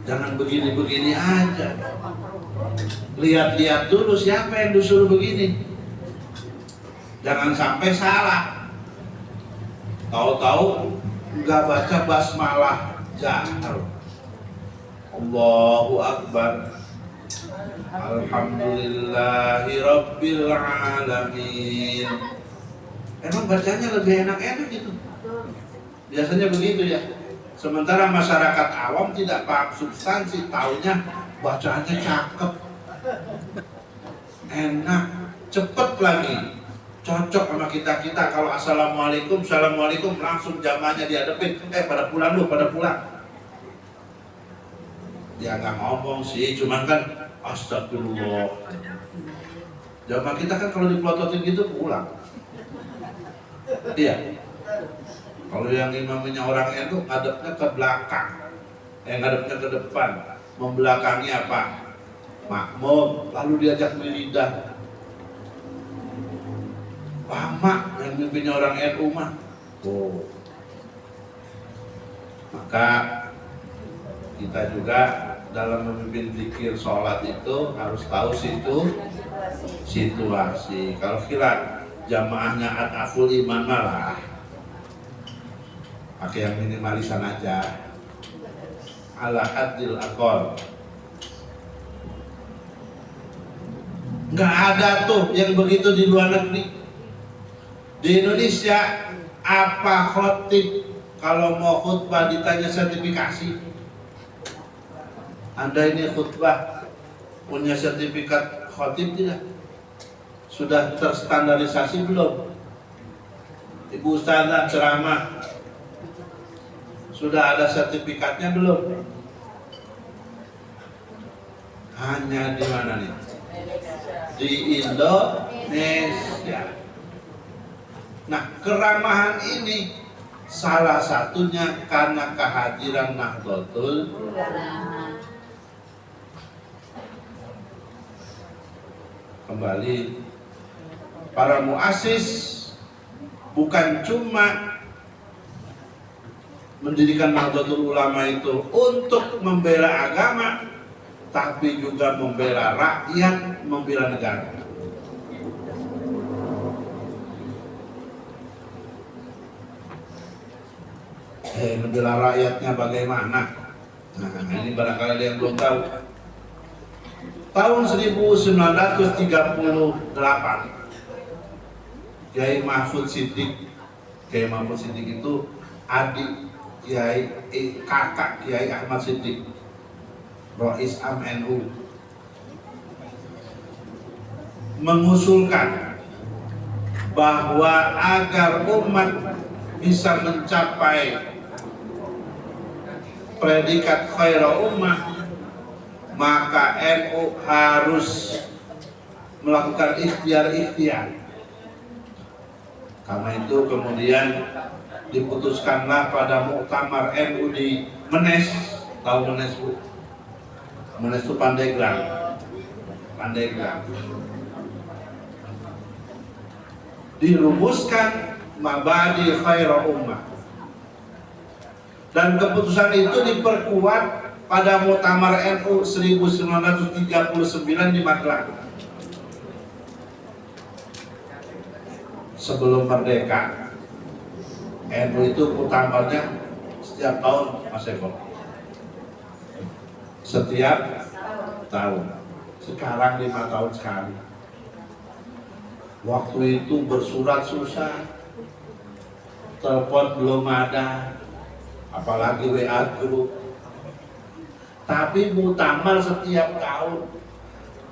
Jangan begini-begini aja. Lihat-lihat dulu siapa yang disuruh begini. Jangan sampai salah. Tahu-tahu nggak baca basmalah jahar. Allahu Akbar. Alhamdulillahi Rabbil Alamin. Emang bacanya lebih enak-enak gitu. Biasanya begitu ya. Sementara masyarakat awam tidak paham substansi, taunya bacaannya cakep, enak, cepet lagi, cocok sama kita. Kalau assalamualaikum, assalamualaikum langsung jamaahnya dihadapin, pada pulang lu, pada pulang. Dia nggak ngomong sih, cuman kan astagfirullah. Jamaah kita kan kalau dipelototin gitu pulang. Iya. Kalau yang imamnya orang itu ngadepnya ke belakang, ngadepnya ke depan, membelakangi apa? Makmum, lalu diajak wiridan. Lama yang mimpinnya orang NU mah. Oh. Maka kita juga dalam memimpin zikir sholat itu harus tahu situasi. Kalau kira jamaahnya ataful iman malah pakai yang minimalisan aja, ala hadil akol. Nggak ada tuh yang begitu di luar negeri. Di Indonesia apa khotib kalau mau khutbah ditanya sertifikasi? Anda ini khutbah punya sertifikat khotib tidak? Sudah terstandarisasi belum? Ibu Ustazah ceramah sudah ada sertifikatnya belum? Hanya di mana nih? Di Indonesia. Nah, keramahan ini salah satunya karena kehadiran Nahdlatul Ulama. Kembali, para muassis bukan cuma mendirikan Nahdlatul Ulama itu untuk membela agama, tapi juga membela rakyat, membela negara. Membela rakyatnya bagaimana? Nah, ini barangkali ada yang belum tahu. Tahun 1938, Kiai Mahfud Siddiq itu adik Kiai kakak Kiai Ahmad Siddiq, Rais Am NU, mengusulkan bahwa agar umat bisa mencapai predikat khairul ummah, maka NU harus melakukan ikhtiar. Karena itu kemudian diputuskanlah pada muktamar NU di Menes. Tahu Menes Bu? Menes itu Pandeglang. Dirumuskan mabadi khairul ummah, dan keputusan itu diperkuat pada muktamar NU 1939 di Magelang. Sebelum merdeka, NU itu muktamarnya setiap tahun, Mas Eko. Setiap tahun. Sekarang 5 tahun sekali. Waktu itu bersurat susah, telepon belum ada, apalagi WA grup. Tapi muktamar setiap tahun.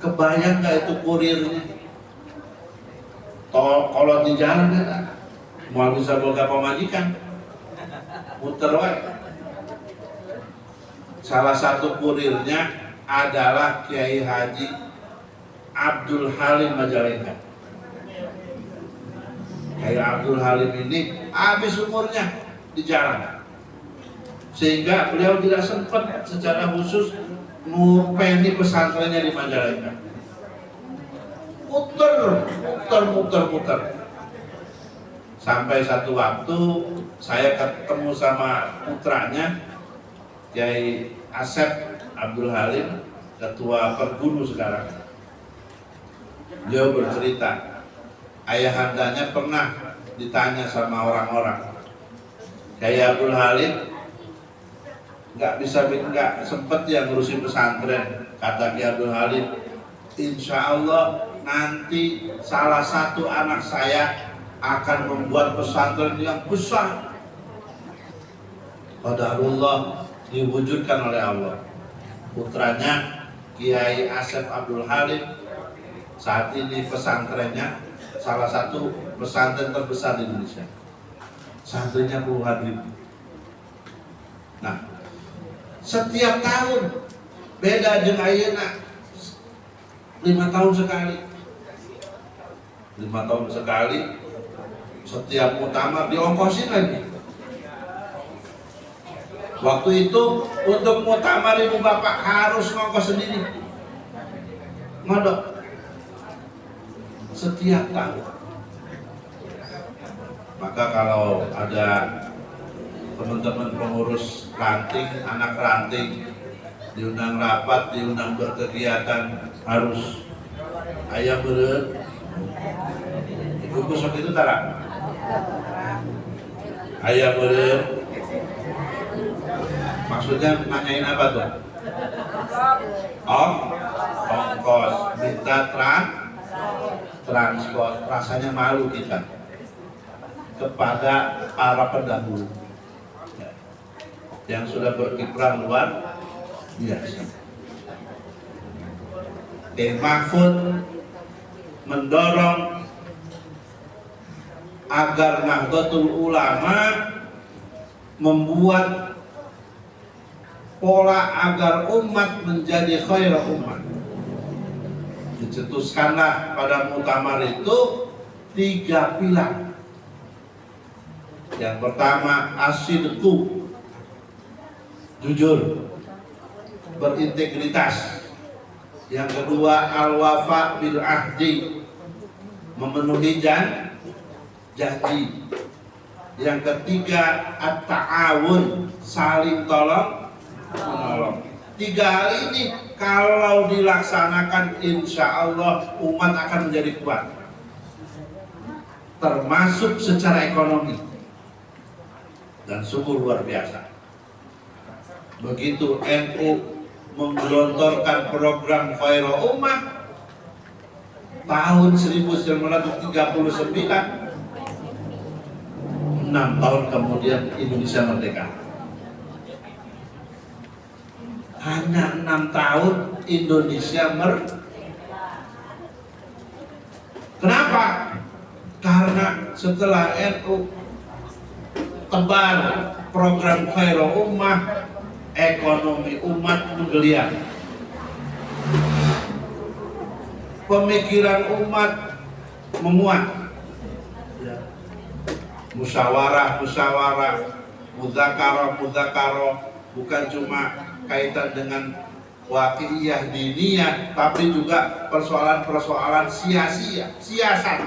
Kebayang nggak itu kurirnya? Kalau di jalan kan, mau bisa boga pemajikan, muter wae. Salah satu kurirnya adalah Kiai Haji Abdul Halim Majalengka. Kiai Abdul Halim ini habis umurnya di jalan, sehingga beliau tidak sempat secara khusus ngupeni pesantrennya di Majalengka. Muter sampai satu waktu saya ketemu sama putranya Kiai Asep Abdul Halim, ketua Pergunu sekarang. Beliau bercerita, ayahandanya pernah ditanya sama orang-orang, kayak Abdul Halim nggak sempet yang ngurusin pesantren. Kata Ki Abdul Halim, insya Allah nanti salah satu anak saya akan membuat pesantren yang besar. Qadarullah, diwujudkan oleh Allah. Putranya Kiai Asep Abdul Halim saat ini pesantrennya salah satu pesantren terbesar di Indonesia. Santrinya puluhan ribu. Nah, setiap tahun beda jeung ayeuna 5 tahun sekali. 5 tahun sekali, setiap muktamar diongkosin lagi. Waktu itu untuk muktamar ibu bapak harus ngongkos sendiri, ngodok setiap tahun. Maka kalau ada teman-teman pengurus ranting, anak ranting diundang rapat, diundang berkegiatan, harus ayah beureut. Ibu kusok itu tara ayah beureut. Maksudnya nanyain apa tuh? Ongkos, minta transport. Rasanya malu kita kepada para pendahulu yang sudah berkiprah luar biasa. Mahfud mendorong agar Nahdlatul Ulama membuat pola agar umat menjadi khairul umat. Dicetuskanlah pada muktamar itu 3 pilar. Yang pertama asidqu, jujur, berintegritas. Yang kedua al-wafa bil ahdi, memenuhi janji. Yang ketiga at-ta'awun, saling tolong menolong. 3 hal ini kalau dilaksanakan insya Allah umat akan menjadi kuat, termasuk secara ekonomi, dan sungguh luar biasa. Begitu NU menggelontorkan program Khairul Ummah tahun 1939, 6 tahun kemudian Indonesia merdeka. Hanya 6 tahun Indonesia Kenapa? Karena setelah NU tebar program Khairul Ummah, ekonomi umat menggeliat, pemikiran umat memuat, musyawarah, mudzakarah, bukan cuma kaitan dengan waqi'iyah diniyah, tapi juga persoalan-persoalan siasat,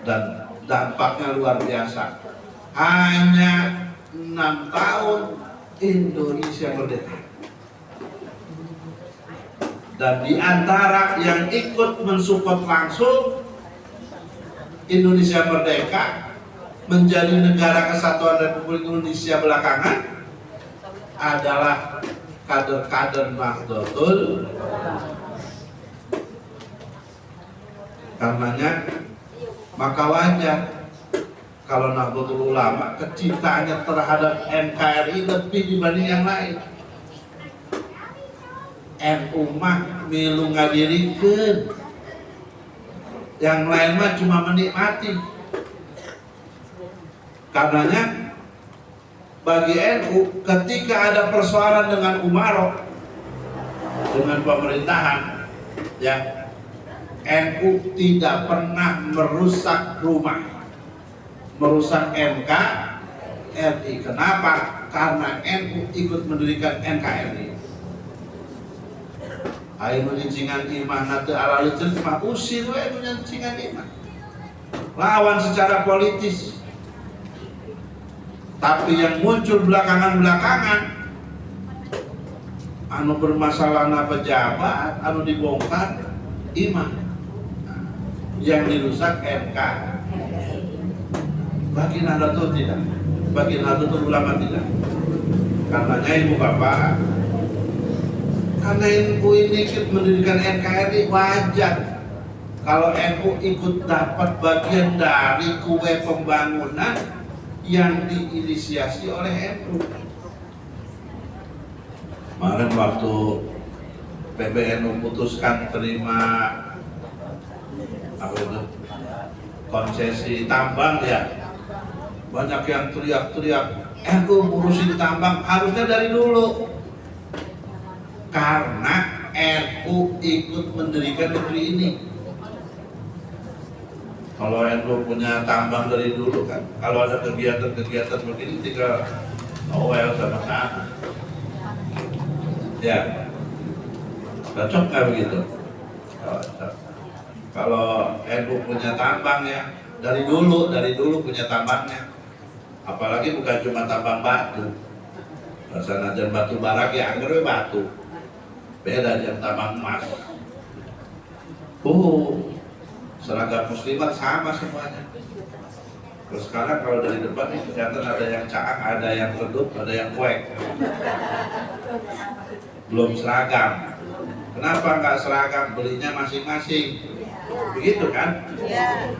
dan dampaknya luar biasa. Hanya 6 tahun Indonesia merdeka. Dan di antara yang ikut mensupport langsung Indonesia merdeka menjadi negara kesatuan Republik Indonesia belakangan adalah kader-kader Nahdlatul. Karenanya maka wajar kalau Nahdlatul Ulama kecintaannya terhadap NKRI lebih dibanding yang lain. NU mah milu ngadirikeun, yang lain mah cuma menikmati. Karenanya bagi NU ketika ada persoalan dengan umarok, dengan pemerintahan, ya, NU tidak pernah merusak rumah, merusak NKRI. Kenapa? Karena NU ikut mendirikan NKRI. Ayo mencingan iman nanti ala lecen mah usir we mencingan iman. Lawan secara politis. Tapi yang muncul belakangan anu bermasalah na pejabat, anu dibongkar iman. Yang dirusak MK. Bagi Nahdlatul tidak, bagi Nahdlatul Ulama tidak. Karenanya ibu bapak, karena NU ini ikut mendirikan NKRI wajar kalau NU ikut dapat bagian dari kue pembangunan yang diinisiasi oleh NU. Kemarin waktu PBNU putuskan terima apa itu, konsesi tambang ya, banyak yang teriak-teriak NU ngurusin tambang. Harusnya dari dulu, karena NU ikut mendirikan negeri ini. Kalau NU punya tambang dari dulu kan, kalau ada kegiatan-kegiatan begini tinggal awal sama sana. Ya, cocok nggak begitu? Cocok. Kalau NU punya tambang ya, dari dulu punya tambangnya. Apalagi bukan cuma tambang batu. Rasanya jan batu bara ya, anggar batu. Beda jam tambang emas. Seragam muslimat sama semuanya. Terus sekarang kalau dari depan ini kelihatan ada yang caang, ada yang redup, ada yang kuek. Belum seragam. Kenapa nggak seragam? Belinya masing-masing. Begitu kan? Iya.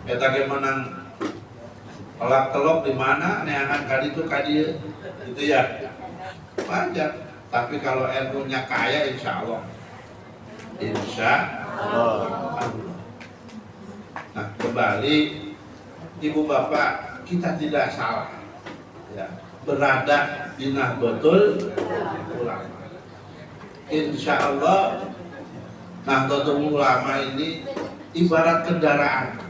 Kita menang telak telok di mana? Neangan kadi itu kadi itu ya. Wajar. Tapi kalau NU-nya kaya, insya Allah. Insya Allah. Nah, kembali ibu bapak, kita tidak salah ya, berada di Nahdlatul Ulama. Insya Allah Nahdlatul Ulama ini ibarat kendaraan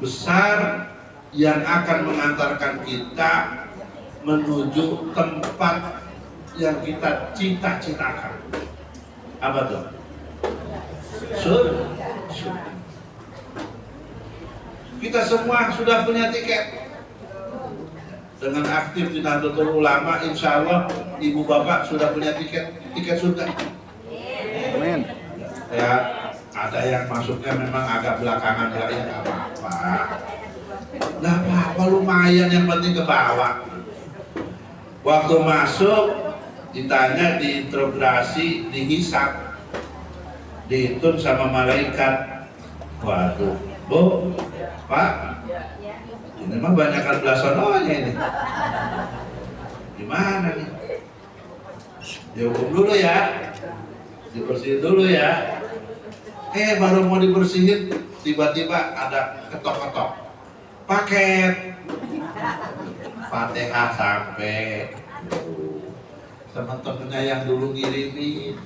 besar yang akan mengantarkan kita menuju tempat yang kita cita-citakan. Apa tuh? Surga. Kita semua sudah punya tiket. Dengan aktif di Nahdlatul Ulama, insya Allah ibu bapak sudah punya tiket surga. Amin. Ya, ada yang masuknya memang agak belakangan ya, nggak apa-apa. Nggak apa-apa, lumayan, yang penting ke bawah. Waktu masuk ditanya, diinterogasi, dihisap, dihitung sama malaikat. Waduh, Bu, Pak, ini mah banyakkan belasononya ini. Gimana nih? Dihukum dulu ya, dibersihin dulu ya. Baru mau dibersihin, tiba-tiba ada ketok-ketok. Paket Fatihah sampai. Teman-temannya yang dulu ngirimin,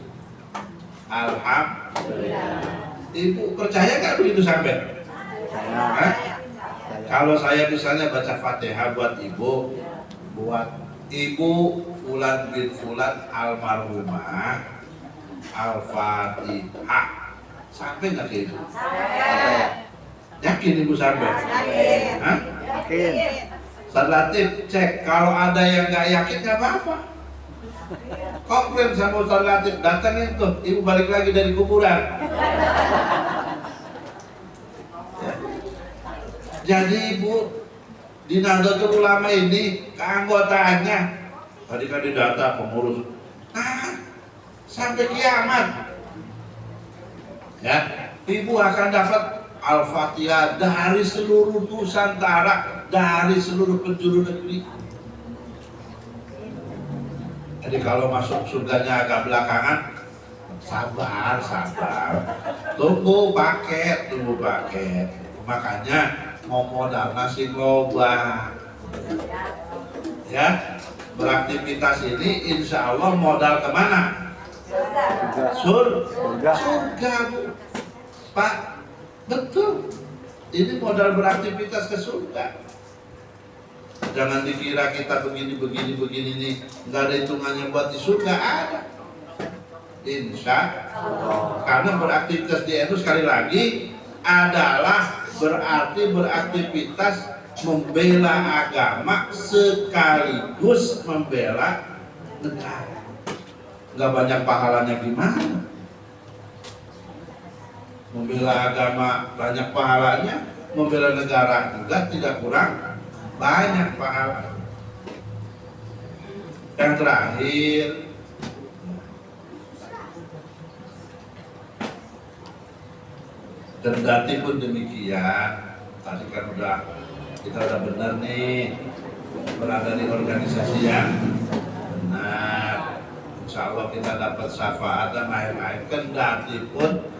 alhamdulillah. Ibu percaya nggak begitu sampai? Kalau saya misalnya baca Fatihah buat ibu Fulan bin Fulan almarhumah, Al-Fatihah, sampai nggak ke ibu? Yakin ibu sampai? Yakin. Ustaz Latif cek, kalau ada yang nggak yakin nggak apa-apa. Komplain sama Ustaz Latif, datangin tuh, ibu balik lagi dari kuburan. Ya. Jadi ibu di Nahdlatul Ulama ini keanggotaannya tadi kan didata pengurus, sampai kiamat ya, ibu akan dapat Al-Fatihah dari seluruh Nusantara, dari seluruh penjuru negeri. Jadi kalau masuk surganya agak belakangan, sabar. Tunggu paket. Makanya mau modal nasi loba. Ya, beraktivitas ini insya Allah modal kemana? Surga. Pak, betul. Ini modal beraktivitas ke surga. Jangan dikira kita begini nih nggak ada hitungannya buat di surga, ada. Insya Allah. Karena beraktivitas di NU sekali lagi adalah berarti beraktivitas membela agama sekaligus membela negara. nggak banyak pahalanya gimana? Membela agama banyak pahalanya, membela negara juga tidak kurang banyak pahala. Yang terakhir, kendati pun demikian, tadi kan kita udah benar nih, berada di organisasi yang benar. Insya Allah kita dapat syafaat dan akhir-akhir, kendati pun